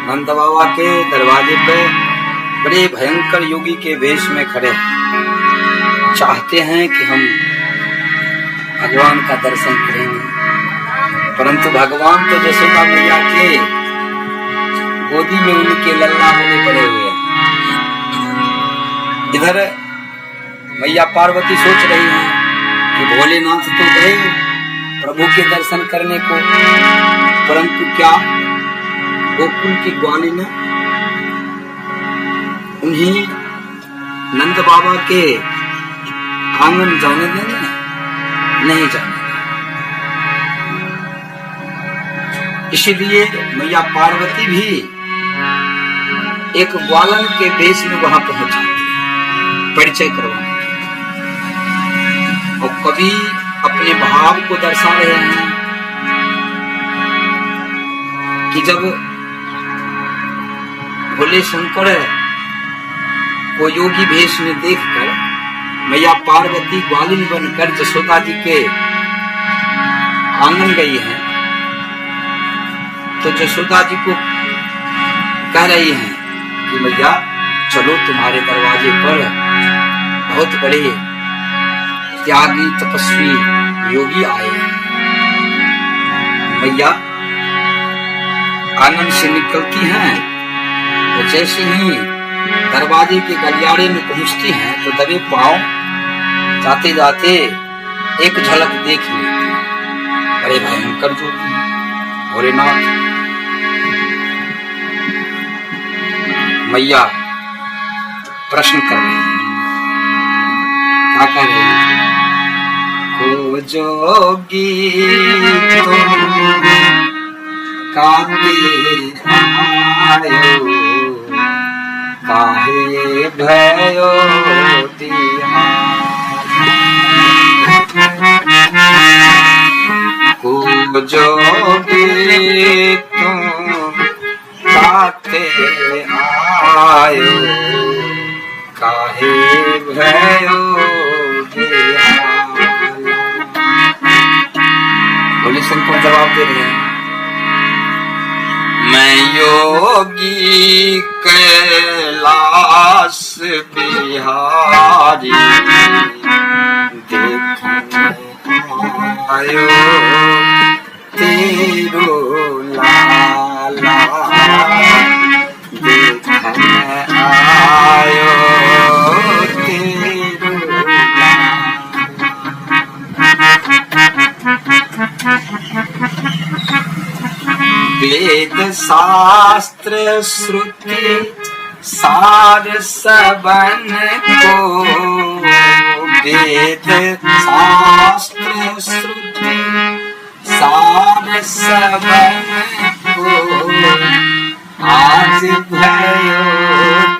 नंद बाबा के दरवाजे पे बड़े भयंकर योगी के वेश में खड़े चाहते हैं कि हम भगवान का दर्शन करेंगे, परंतु भगवान तो यशोदा मैया के गोदी में उनके लल्ला होने पड़े हुए हैं। इधर मैया पार्वती सोच रही हैं कि भोलेनाथ तो गए प्रभु के दर्शन करने को, परंतु क्या गोकुल की ग्वालिन उन्हीं नंद बाबा के आंगन जाने देंगे? नहीं जाने। इसलिए मैया पार्वती भी एक ग्वालन के वेश में वहां पहुंच जाती है परिचय करवाने। और कभी अपने भाव को दर्शा रहे हैं कि जब भोले शंकर को योगी भेष में देखकर मैया पार्वती ग्वालिन बनकर यशोदा जी के आंगन गई है, तो यशोदा जी को कह रही हैं कि मैया चलो, तुम्हारे दरवाजे पर बहुत बड़े त्यागी तपस्वी योगी आए हैं। मैया आंगन से निकलती हैं, तो जैसे ही दरवाजे के गलियारे में पहुंचती हैं तो दबे पांव जाते जाते एक झलक देख ली। अरे भयंकर ज्योति भोलेनाथ। मैया प्रश्न कर रही है, क्या कह रही है? को जोगी तुम काहे आयो, काहे भयो को जोगी तुम काहे आयो, काहे भयो भोले शंकर जवाब दे रहे हैं, मैं योगी कैलाश बिहारी देखने आयो तेरो लाला, देखने आयो तेरो वेद शास्त्र श्रुति सार सबन को, वेद शास्त्र श्रुति सार सबन को, आज भयो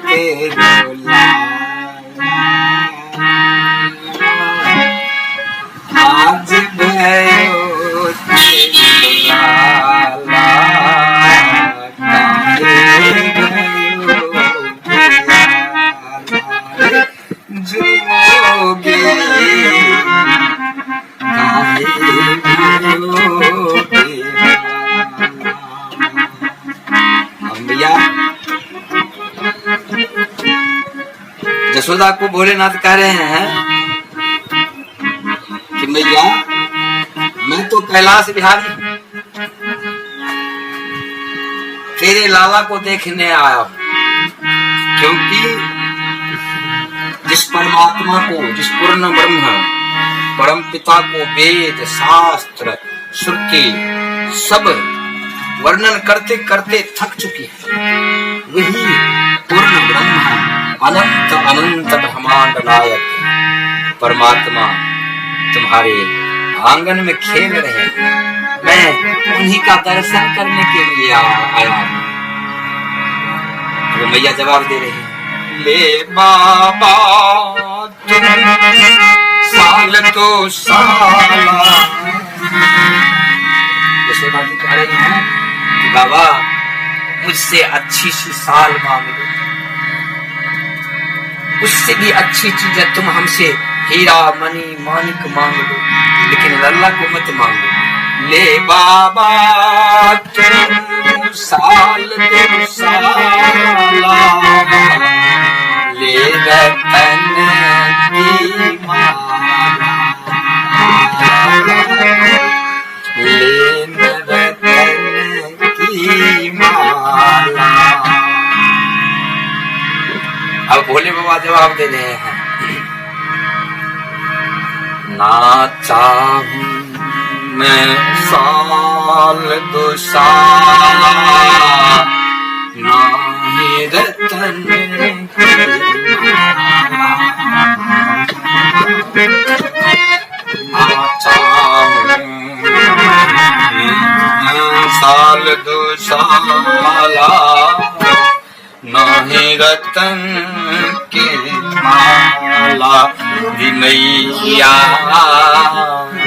तेरो लाला, आज भयो तेरो लाला, जोगी काहे भैया। यशोदा को भोलेनाथ कह रहे हैं कि मैया मैं तो कैलाश बिहारी तेरे लाला को देखने आया हूं, क्योंकि जिस परमात्मा को, जिस पूर्ण ब्रह्म परम पिता को वेद शास्त्र श्रुति सब वर्णन करते करते थक चुकी है, वही पूर्ण ब्रह्म अनंत अनंत ब्रह्मांड नायक परमात्मा तुम्हारे आंगन में खेल रहे हैं। मैं उन्हीं का दर्शन करने के लिए आया हूं। तो मैया जवाब दे रही है, ले बाबा तुम साल तो साला। यशोदा जी कह रही हैं कि बाबा मुझसे अच्छी सी साल मांग लो, उससे भी अच्छी चीज है तुम हमसे हीरा मणि मानिक मांग लो, लेकिन लल्ला को मत मांगो। ले बाबा तुम साल दो साला ले रतन की माला, ले रतन की माला। अब भोले बाबा जवाब दे रहे हैं, ना चाहूं मैं साल दो साला, ना ही रतन ना चाहूं साल दो साला, ना ही रतन के माला मैया,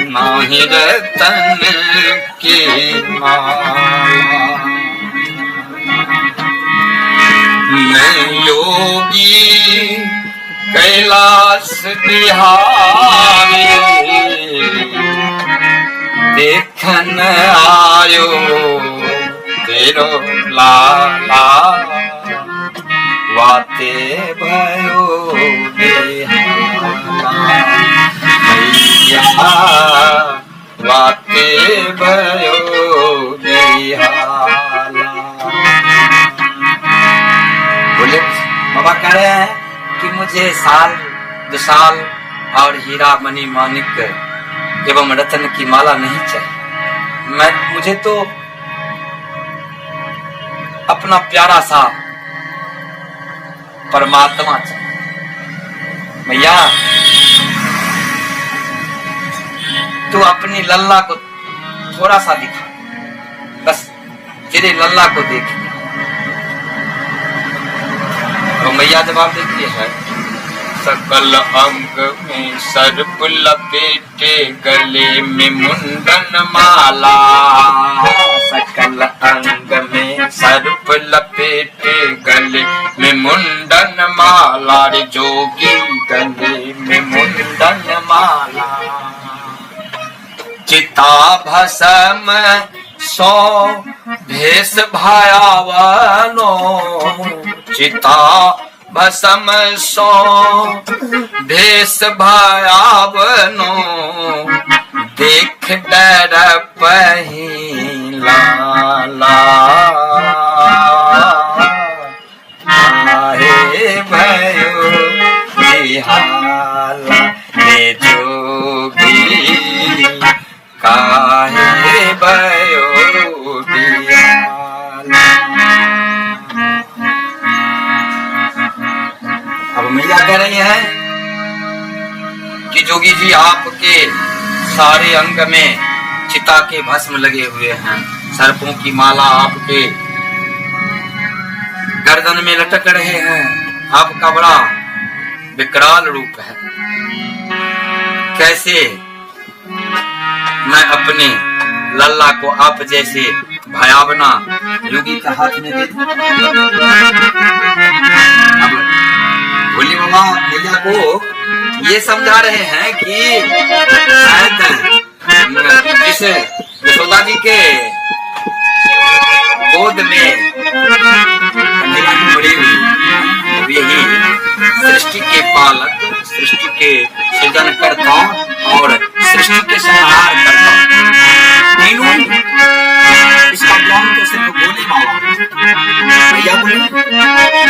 ना ही रतन के माला। मैं योगी कैलाश बिहारी देखन आयो तेरो लाला, वाते भयो बेहाला मैया, वाते भयो बेहाला। बोले बाबा कह रहे हैं कि मुझे साल दो साल और हीरा मणि माणिक एवं रतन की माला नहीं चाहिए, मुझे तो अपना प्यारा सा परमात्मा चाहिए। मैया तू अपनी लल्ला को थोड़ा सा दिखा, बस तेरे लल्ला को देख। तो मैया जवाब देती है, सकल अंग में सर्प लपेटे गले में मुंडन माला, सकल अंग में सर्प लपेटे गले में मुंडन माला, रे जोगी गले में मुंडन माला। चिता भस्म सो भेष भयावनो, चिता भस्म सो भेष भयावनो, देख डर पहिला आहे भयो बिहाला, रे जोगी काहे भयो बिहाला। अब मैया कह रही है कि जोगी जी आपके सारे अंग में चिता के भस्म लगे हुए हैं, सर्पों की माला आपके गर्दन में लटक रहे हैं, आपका बड़ा विकराल रूप है। कैसे मैं अपने लल्ला को आप जैसे भयावना योगी का हाथ में दे दूं? भोले बाबा मैया को ये समझा रहे हैं कि शायद इस यशोदा जी के गोद में बड़ी हुई यही सृष्टि के पालक, सृष्टि के सृजन करता और सृष्टि के संहार करता तीनों, इसका ज्ञान तो सिर्फ भोले बाबा भैया बोले।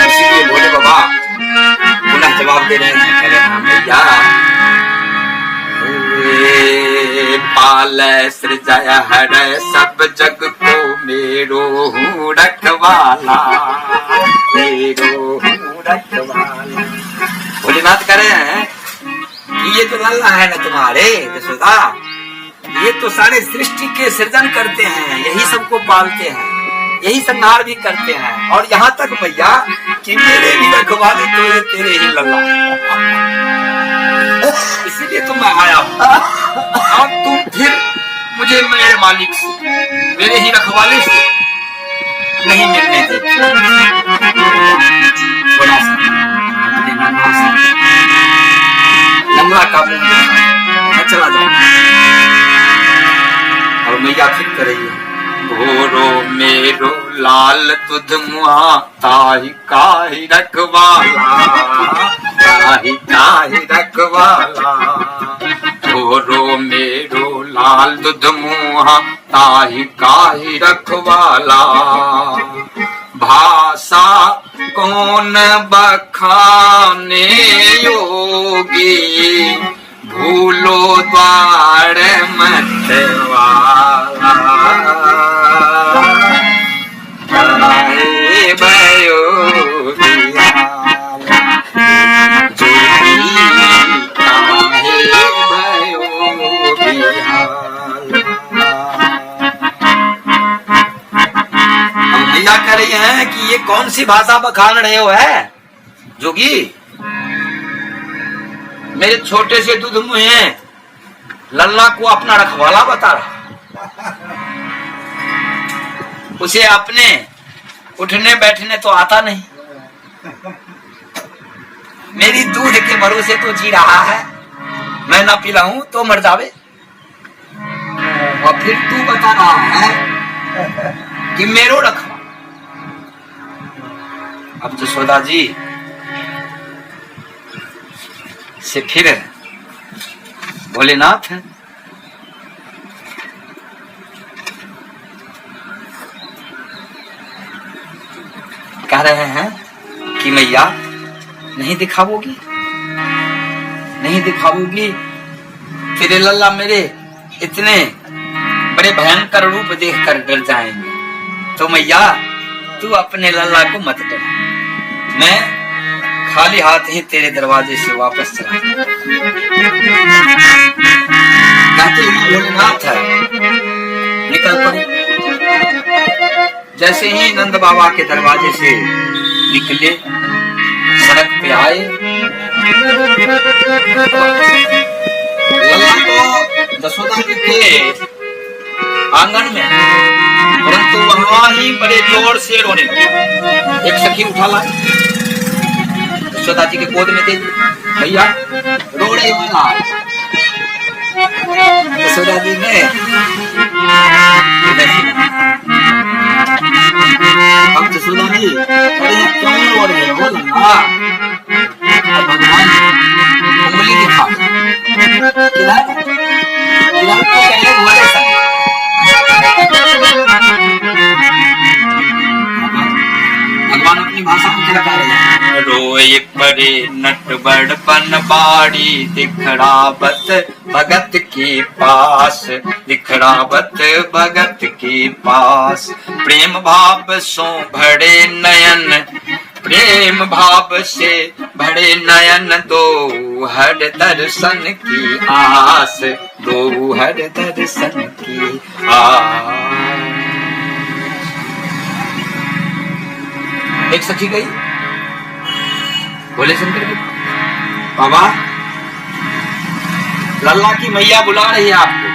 इसीलिए भोले बाबा पुनः जवाब दे रहे हैं, कह रहे हैं भैया पाल सृजय हर सब जग को मेरो हूँ रखवाला, मेरो हूँ रखवाला। भोलेनाथ कह रहे हैं कि ये जो लल्ला है ना तुम्हारे यशोदा, ये तो सारे सृष्टि के सृजन करते हैं, यही सबको पालते हैं, यही संहार भी करते हैं, और यहाँ तक भैया कि मेरे भी रखवाले तो ये तेरे ही लल्ला, इसीलिए तो मैं आया हूँ। और तुम फिर मुझे मेरे मालिक से, मेरे ही रखवाले से नहीं मिलने दे। लंबा का मैं चला जाऊँ। और मैया फिर कर रही है, घोरो मेरो लाल तुध मुआ ताही काहि रखवाला, ताही रखवाला। घोरो मेरो लाल तुध मुआ ताही काहि रखवाला। भाषा कौन बखाने योगी, भूलो द्वार मतवाला। भयो भैया कह रही हैं कि ये कौन सी भाषा बखान रहे हो है जोगी? मेरे छोटे से दूध मुहे लल्ला को अपना रखवाला बता रहा, उसे अपने उठने बैठने तो आता नहीं, मेरी दूध के भरोसे तो जी रहा है, मैं ना पिलाऊं तो मर जावे, और फिर तू बता रहा है कि मेरो रखवा। अब जसोदा जी से फिर भोलेनाथ कह रहे हैं कि मैया नहीं दिखाओगी, नहीं दिखाओगी, तेरे लल्ला मेरे इतने बड़े भयंकर रूप देखकर डर जाएंगे, तो मैया तू अपने लल्ला को मत डर, मैं खाली हाथ ही तेरे दरवाजे से वापस चला। कहते ही भोलेनाथ निकल पड़े। जैसे ही नंद बाबा के दरवाजे से निकले, सड़क पे आए, लल्ला को जसोदा जी के आंगन में, परंतु वहां ही बड़े जोर से रोने लगे। एक सखी उठा लाई, जसोदा जी के गोद में दे दी, भैया रोने वाला। जसोदा जी ने अब जसोदा जी अरे क्यों रो रहे हो लल्ला? भगवान उंगली दिखा, इधर तो पहले भोले सा। भगवान अपनी भाषा में क्या कह रहे हैं? रोए परे नट बड़पन बाड़ी, दिखड़ावत भगत के पास, दिखड़ावत भगत के पास। प्रेम भाव सो भरे नयन, प्रेम भाव से भरे नयन, दो हर दर्शन की आस, दो हर दर्शन की आस। एक सखी गई बोले शंकर जी, बाबा लल्ला की मैया बुला रही है आपको।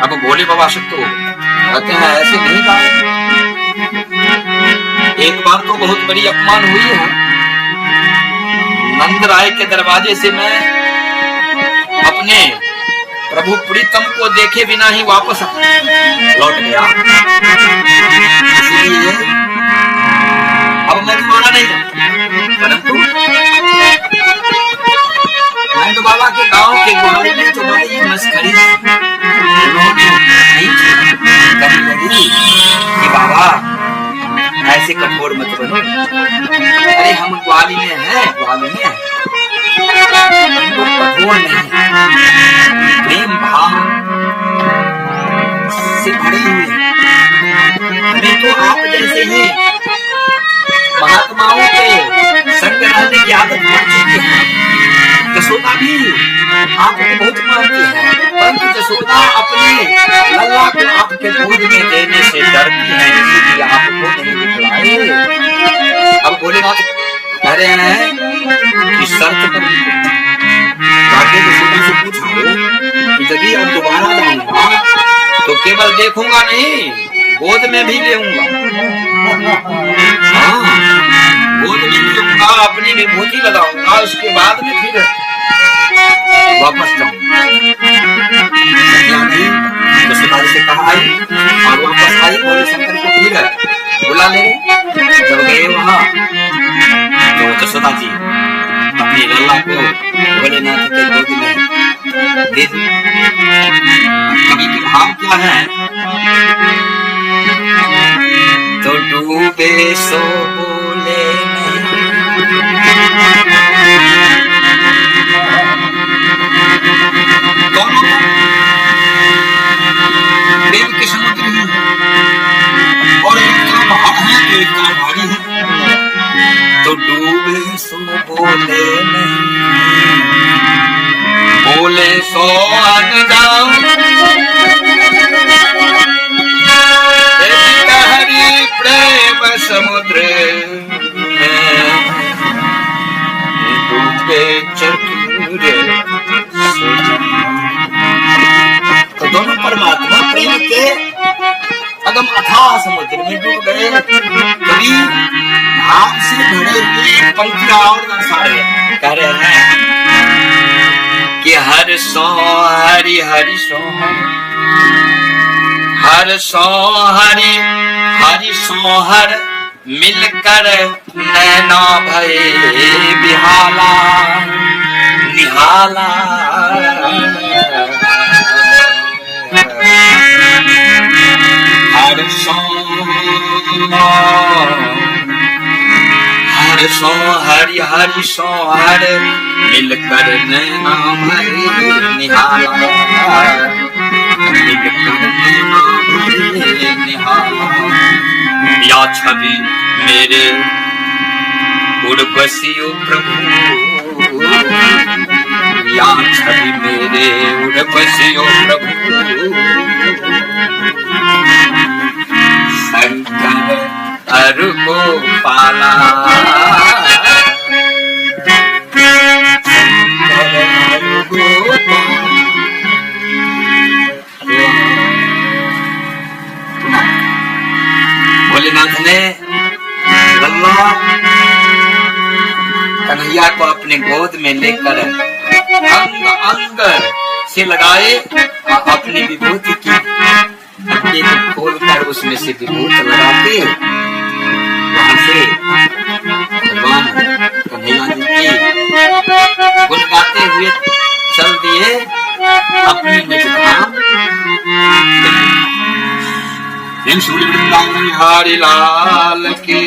अब भोले बाबा शक्त हो कहते हैं ऐसे नहीं कहा, एक बार तो बहुत बड़ी अपमान हुई है, नंद राय के दरवाजे से मैं अपने प्रभु प्रीतम को देखे बिना ही वापस लौट गया, इसलिए अब मैं दोबारा नहीं जाऊं। परंतु नंद बाबा के गांव के गोरे ने तो बड़ी मस्करी करने लगी कि बाबा ऐसे कठोर मत बनो, अरे हम ग्वाली में हैं, ग्वाली में तो कठोर नहीं, प्रेम भाव से भरे हुए, हमें तो आप जैसे ही महात्माओं के संग रहने की आदत पड़ चुकी है। जसोदा भी आपको बहुत मानती है, परंतु जसोदा अपने लल्ला को आपके गोद में देने से डरती है, इसलिए आपको नहीं दिखलाए। अब भोलेनाथ कह रहे हैं कि शर्त पर जाके जसोदा से पूछो कि यदि अब दोबारा जाऊंगा तो केवल देखूंगा नहीं, गोद में भी लेऊंगा। हाँ, गोद में लूंगा, अपनी विभूति लगाऊंगा, उसके बाद में फिर वापस जाऊंगा। जसोदा से कहा आई और वापस बुलाई भोले शंकर को, फिर बुला ले। जब गए वहां तो जसोदा जी अपनी लल्ला को भोलेनाथ के गोद में दे दी। कवि के भाव क्या है? तो डूबे सो बोले दोनों प्रेम के समुद्र ही और एक तरफ हम हैं तो एक तरफ भारी है। तो डूबे सो बोले नहीं, बोले सो अनजान, हरी प्रेम समुद्र डूबे चतुर। तो दोनों परमात्मा प्रेम के अगम अथाह समुद्र में डूब गए। कभी भाव से भरे हुए पंक्तियां और दर्शा रहे हैं, कह रहे हैं कि हर सो हरि हरि सो हर सो हरि हरि सो हर मिलकर नैना भये बिहाला निहाला। हर सो हरि हरि सो हर मिलकर नैना भये निहाला, मिलकर नैना भये निहाला। या छवि मेरे उर्वशियो प्रभु, या छवि मेरे उर्वशियो प्रभु, शंकर अरु को पाला, शंकर अरु को पाला। भोलेनाथ ने लल्ला कन्हैया को अपने गोद में लेकर अंग अंग से लगाए और अपनी विभूति की हड्डी को खोलकर उसमें से विभूति लगाते वहां से भगवान कन्हैया जी की गुण गाते हुए चल दिए अपनी निज धाम। वृंदावन हरि लाल की।